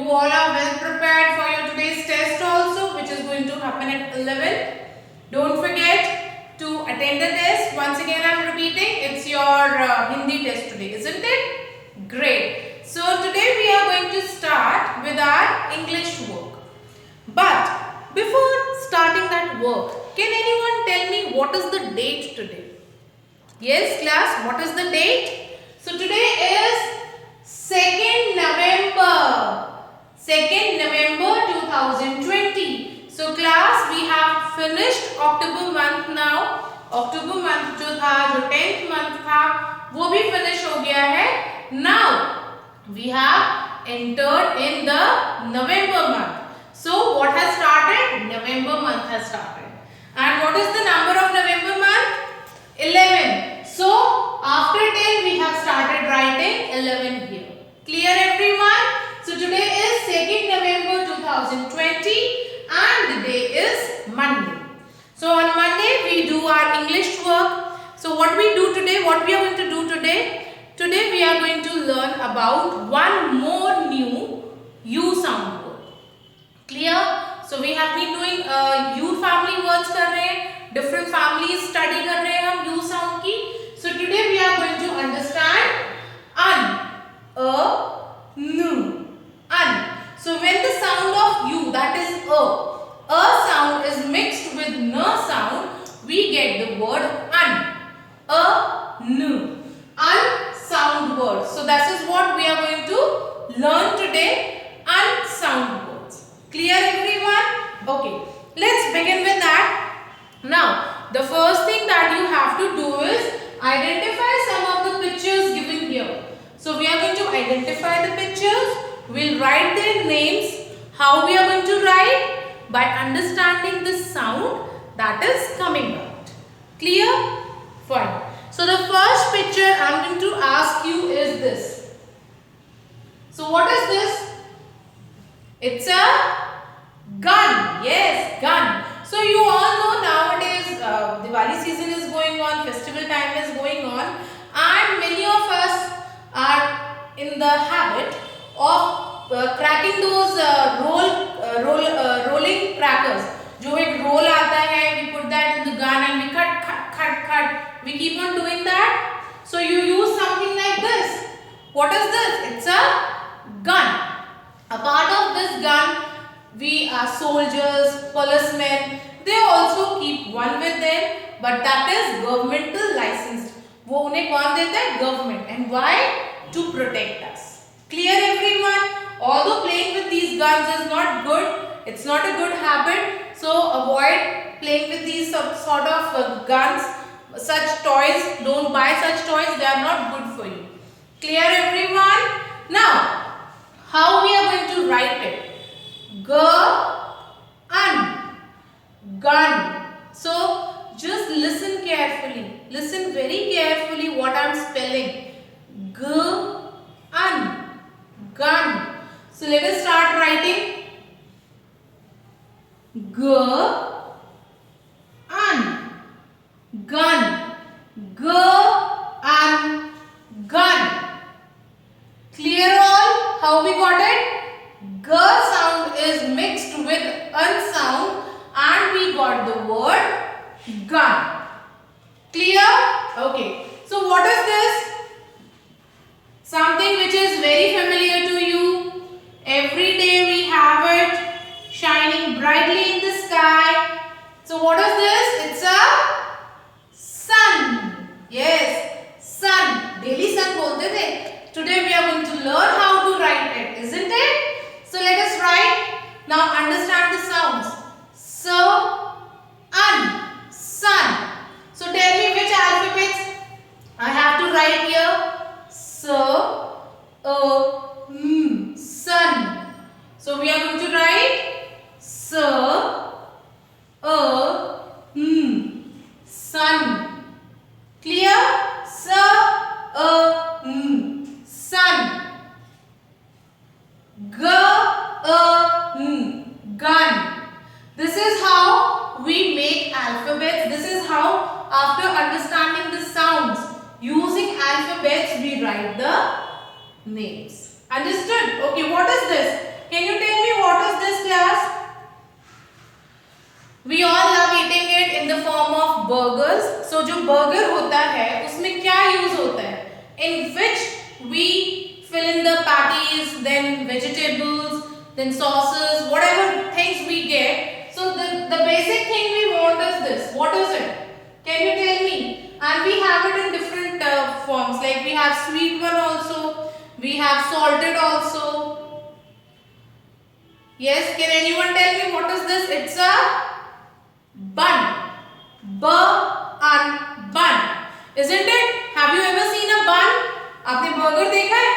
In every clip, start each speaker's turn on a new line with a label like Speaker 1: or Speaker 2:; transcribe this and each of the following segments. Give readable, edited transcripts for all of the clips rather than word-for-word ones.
Speaker 1: all are well prepared for your today's test also, which is going to happen at 11. Don't forget to attend the test. Once again, I am repeating, it's your Hindi test today, isn't it? Great. So today we are going to start with our English work. But before starting that work, can anyone tell me what is the date today? Yes, class, what is the date? So today is 2nd November. 2nd November 2020. So class, we have finished October month now. October month जो था, जो 10th month था, वो भी finish हो गया है. Now we have entered in the November month. So what has started? November month has started. And what is the number of November month? 11. So after 10 we have started writing 11 here. Clear everyone? So today is 2nd November 2020 and the day is Monday. So on Monday we do our English work. So what we do today, what we are going to do today? Today we are going to learn about one more new U sound word. Clear? So we have been doing U family words कर रहे हैं, different families study कर रहे हैं हम U sound की. So today we are going to understand nu, un. So when the sound of U, that is a sound is mixed with n sound, we get the word nu, un sound word. So that is what we are going to learn today, un sound words. Clear everyone? Okay, let's begin with that. Now, the first thing that you have to do is identify some of the pictures given here. So we are going to identify the pictures. We'll write their names. How we are going to write? By understanding the sound that is coming out. Clear? Fine. So the first picture I am going to ask you is this. So what is this? It's a gun. Yes, gun. So you all know nowadays Diwali season is going on, festival time is going on, and many of us are in the habit of cracking those rolling crackers. जो एक roll आता है, we put that in the gun and we cut. We keep on doing that. So you use something like this. What is this? It's a gun. A part of this gun, we are soldiers, policemen. They also keep one with them, but that is governmental licensed. वो उन्हें कौन देता है? Government. And why? To protect us. Clear everyone? Although playing with these guns is not good, it's not a good habit. So avoid playing with these sort of guns, such toys. Don't buy such toys. They are not good for you. Clear everyone? Now, how we are going to write it? Gun. So just listen carefully. Listen very carefully what I am spelling. Gun. So let us start writing. Gun. Clear all? How we got it? G sound is mixed with un sound and we got the word gun. Clear? Okay. So what is this? Something which is very familiar to you. Every day we have it shining brightly in the sky. So what is this? It's a sun. Yes, sun. Daily sun bolte the. Today we are going to learn how to write it, isn't it? So let us write. Now understand the sounds. Sun. So tell me which alphabets I have to write here. Sun. So we are going to write sun. Clear? Sun. Gun. This is how we make alphabets. This is how, after understanding the sounds, using alphabets, we write the names. Understood? Okay, what is this? Can burger होता है उसमें क्या use होता है? In which we fill in the patties, then vegetables, then sauces, whatever things we get. So the basic thing we want is this. What is it? Can you tell me? And we have it in different forms. Like we have sweet one also, we have salted also. Yes, can anyone tell me what is this? It's a bun. Bun. Isn't it? Have you ever seen a bun? आपने burger देखा है?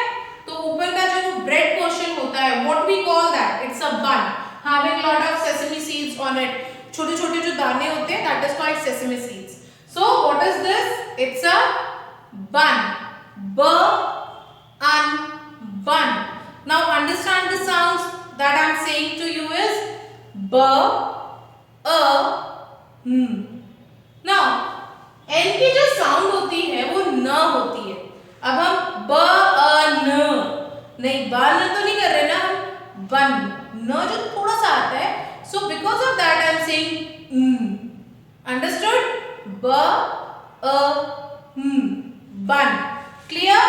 Speaker 1: तो ऊपर का जो bread portion होता है, what we call that? It's a bun, having lot of sesame seeds on it. छोटे छोटे जो दाने होते हैं, that is called sesame seeds. So what is this? It's a bun. Bun. Now understand the sounds that I am saying to you is b, a, Now n की जो sound होती है वो न होती है. अब हम ब अ न नहीं, बन तो नहीं कर रहे ना, हम बन, न जो थोड़ा सा आता है. So because of that I am saying understood? B A bun. Clear?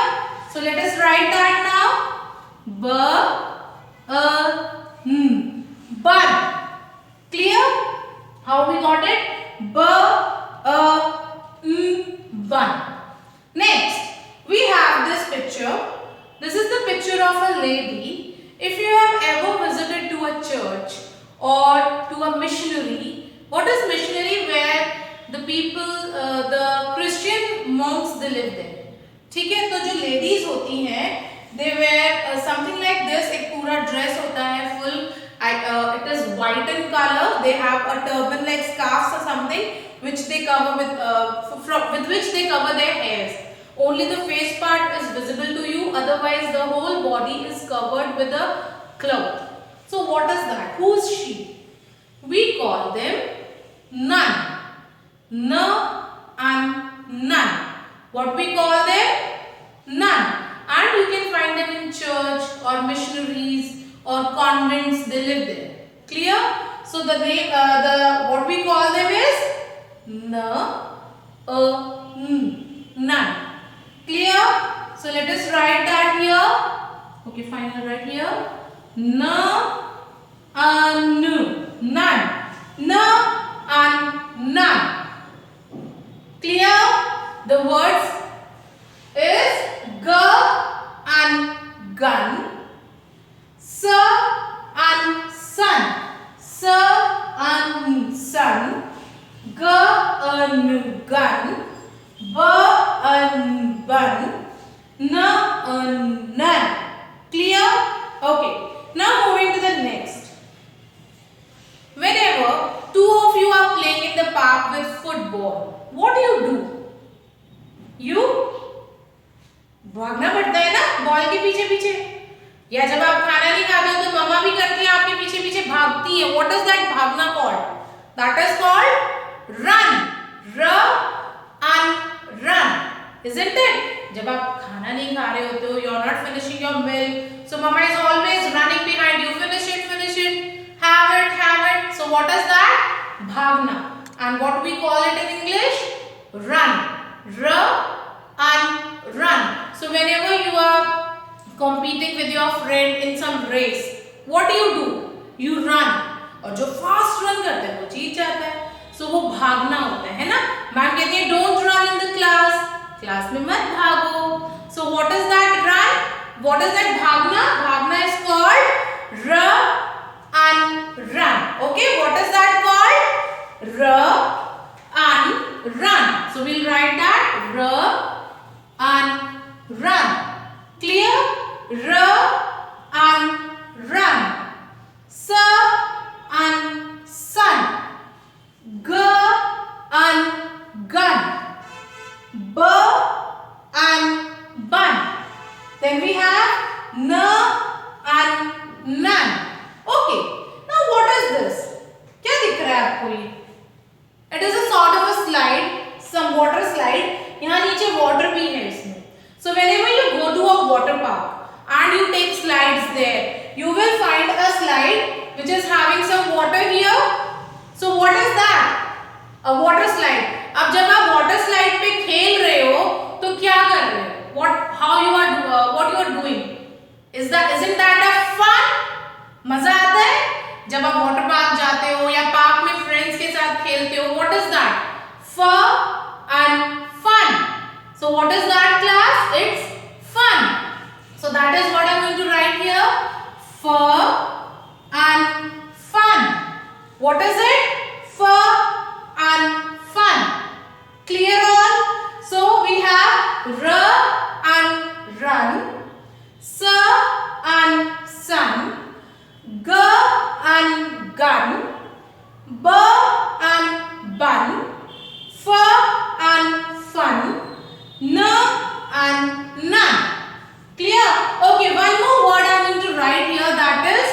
Speaker 1: So let us write that now. B A bun. Clear? How we got it? B A bun. Next, we have this picture. This is the picture of a lady. If you have ever visited to a church or to a missionary, what is missionary? Where the people, the Christian monks, they live there. ठीक है, तो जो ladies होती हैं, they wear something like this. एक पूरा dress होता है full. It is white in color. They have a turban like scarves or something, which they cover with which they cover their hairs. Only the face part is visible to you, otherwise the whole body is covered with a cloth. So what is that? Who is she? We call them nun. N and nun. What we call them? Nun. And you can find them in church or missionaries or convents. They live there. Clear? So the what we call them is nun. Clear? So let us write that here. Okay, fine, I'll write here. Nun. Nun. Clear? The words is g and gun, s and sun, g and gun, b and bun, n and nun. Clear? Okay. Now moving to the next. Whenever two of you are playing in the park with football, what do? You भागना पड़ता है ना ball के पीछे पीछे, या जब आप खाना नहीं खाते हो तो मम्मा भी करती है आपके पीछे पीछे भागती है. What is that भागना called? That is called run. Run. Isn't it? जब आप खाना नहीं खा रहे होते हो, you are not finishing your meal, so mama is always running behind you. Finish it. Have it. So what is that? Bhagna. And what we call it in English? Run. Run. So whenever you are competing with your friend in some race, what do? You run. और जो fast run करता है वो जीत जाता है. So वो भागना होता है ना. मैम कहती है don't run in the class. Class में मत भागो. So what is that run? What is that bhagna? Bhagna is called run. Okay, what is that called? Run. So we'll write that run. Clear? Run. S and sun. G and gun. B and bun. Then we have n and nun. Okay. Now what is this? क्या दिख रहा है आपको ये? It is a sort of a slide, some water slide. यहाँ नीचे water भी है इसमें. So whenever you go to a water park and you take जब आप वाटर पार्क जाते हो या पार्क में फ्रेंड्स के साथ खेलते हो, what is that? Fun and fun. So what is that, class? It's fun. So that is what I am going to write here. Fur and fun. What is it? Fur and fun. Clear all? So we have r and run, s and sun, g and gun, b and bun, f and fun, n and none. Clear? Okay, one more word I am going to write here, that is.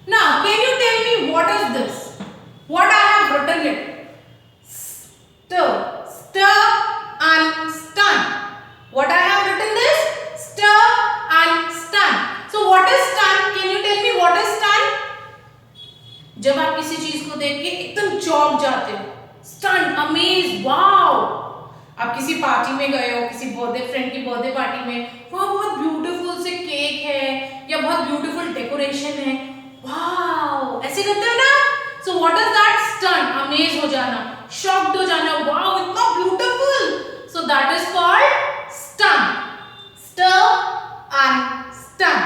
Speaker 1: Now, can you tell me what is this? What I have written it? Stir. Stir and stun. What I have written this? Stir and stun. So what is stun? Can you tell me what is stun? जब आप किसी चीज को देख के एकदम चौंक जाते हो. Stun, amazed, wow. आप किसी पार्टी में गए हो, किसी बर्थडे फ्रेंड की बर्थडे पार्टी में, वहाँ बहुत ब्यूटीफुल से केक है या बहुत ब्यूटीफुल डेकोरेशन है, वाओ, ऐसे करते हो ना. So what is that? Stun. Amaze हो जाना, शॉक्ड हो जाना, वाओ इतना beautiful. So that is called stun. Stir and stun.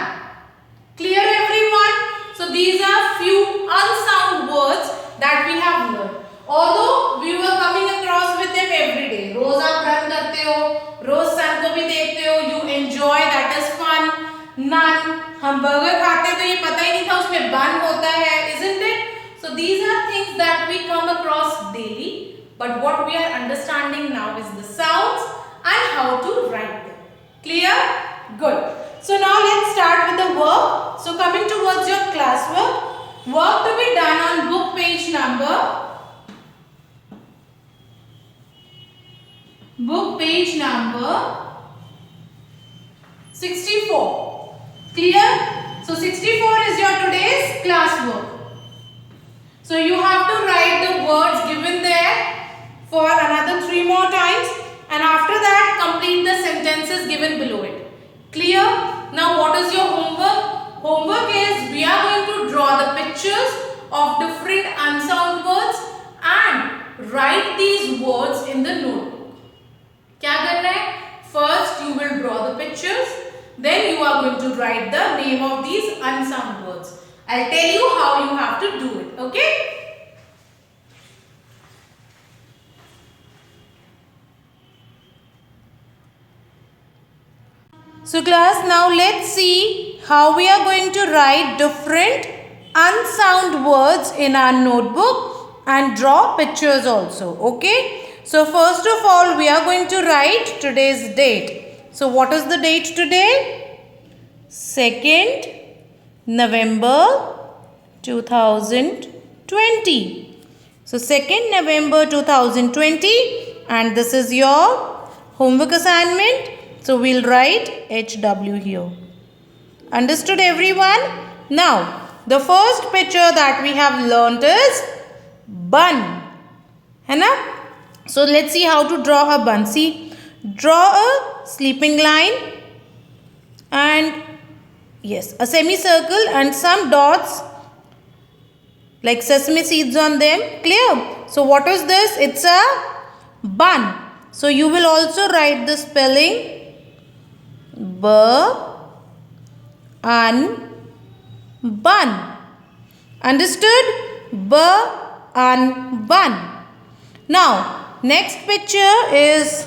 Speaker 1: Clear everyone? So these are few unsound words that we have learned. Although we were coming across with them every day. रोज आप run करते हो, रोज सन को भी देखते हो, you enjoy, that is fun. None, हम burger खाते हैं तो ये पता ही नहीं था उसमें बन होता है, isn't it? So these are things that we come across daily, but what we are understanding now is the sounds and how to write them. Clear? Good. So now let's start with the work. So coming towards your classwork, work to be done on book page number. Book page number 64. Clear? So 64 is your today's class work. So you have to write the words given there for another 3 more times, and after that complete the sentences given below it. Clear? Now what is your homework? Homework is we are going to draw the pictures of different unsound words and write these words in the notebook. क्या करना है? First you will draw the pictures, then you are going to write the name of these unsound words. I'll tell you how you have to do it, okay? So class, now let's see how we are going to write different unsound words in our notebook and draw pictures also, okay? So first of all, we are going to write today's date. So what is the date today? 2nd November 2020. So 2nd November 2020, and this is your homework assignment. So we'll write HW here. Understood everyone? Now the first picture that we have learnt is bun. है ना? So let's see how to draw a bun. See, draw a sleeping line and yes, a semicircle and some dots like sesame seeds on them. Clear? So what is this? It's a bun. So you will also write the spelling bun. Understood? Bun. Now next picture is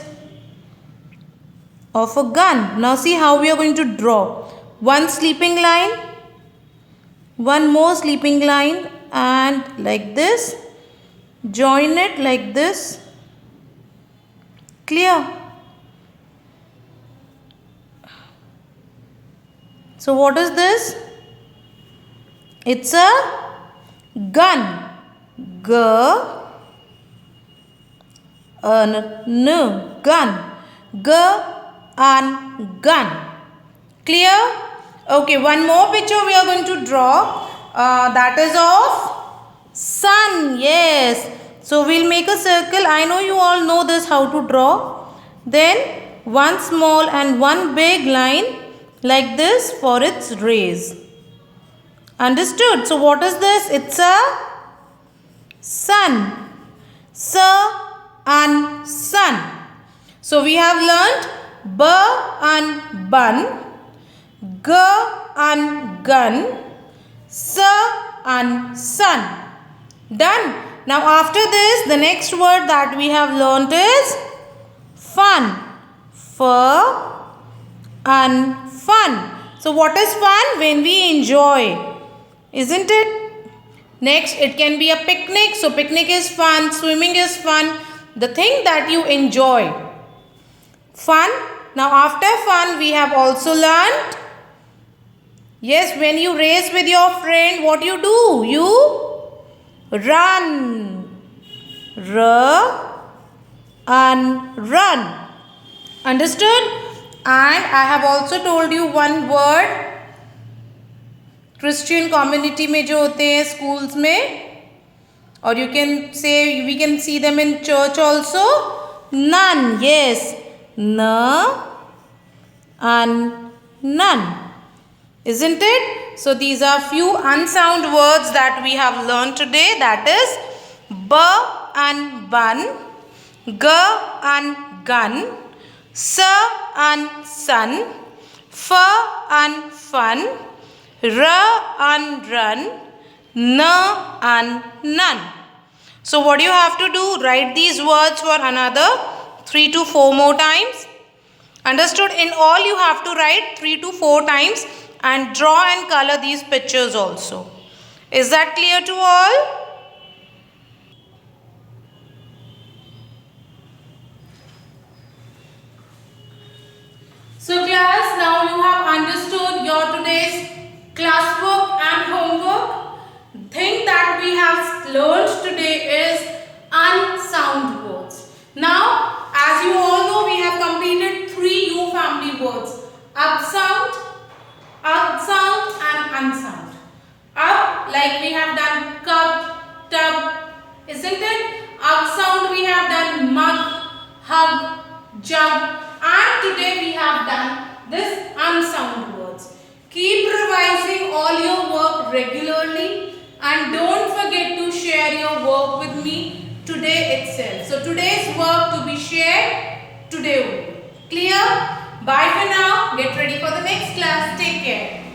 Speaker 1: of a gun. Now see how we are going to draw. One sleeping line, one more sleeping line, and like this. Join it like this. Clear? So what is this? It's a gun. Gun. Gun. Clear? Okay, one more picture we are going to draw. That is of sun. Yes. So we'll make a circle. I know you all know this how to draw. Then one small and one big line like this for its rays. Understood? So what is this? It's a sun. And sun. So we have learnt b and bun, g and gun, s and sun. Done. Now after this, the next word that we have learnt is fun. F and fun. So what is fun? When we enjoy. Isn't it? Next, it can be a picnic. So picnic is fun. Swimming is fun. The thing that you enjoy. Fun. Now after fun, we have also learnt. Yes, when you race with your friend, what you do? You run. Run. Understood? And I have also told you one word. Christian community में जो होते हैं schools में, or you can say, we can see them in church also. None. Yes. N and none. Isn't it? So these are few unsound words that we have learned today. That is b and bun, g and gun, s and sun, f and fun, r and run, n and none. So what do you have to do? Write these words for another 3 to 4 more times. Understood? In all you have to write 3 to 4 times and draw and color these pictures also. Is that clear to all? So class, now you have understood your today's classwork and homework. Thing that we have learned today is unsound words. Now, as you all know, we have completed 3 U family words. Upsound, upsound and unsound. Up, like we have done cup, tub, isn't it? Upsound we have done mug, hug, jug, and today we have done this unsound words. Keep revising all your work regularly and don't forget to share your work with me today itself. So today's work to be shared today only. Clear? Bye for now. Get ready for the next class. Take care.